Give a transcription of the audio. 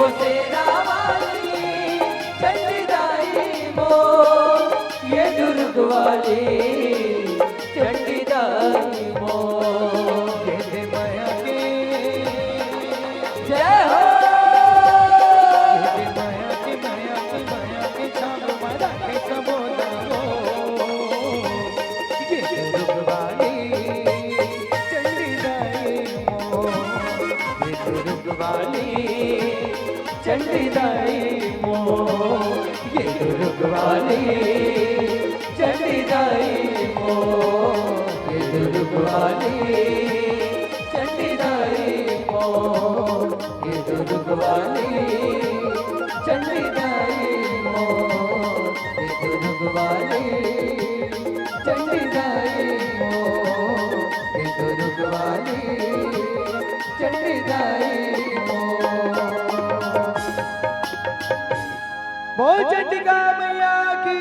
वो तेरा वाली चंडी दाई मो, ये दुर्ग वाली चंडी दाई मो। ये माया के जय हो। ये माया की छाप मारा के सबोदा हो। ये दुर्ग वाली चंडी दाई मो, ये दुर्ग वाली चंडी दाई मो, ये दुर्ग वाली चंडी दाई मो, ये दुर्ग वाली चंडी दाई मो, ये दुर्ग वाली चंडी दाई मो, ये दुर्ग वाली चंडी दाई मो, ये दुर्ग वाली चंडी दाई मो। बोल चंडिका मैया की।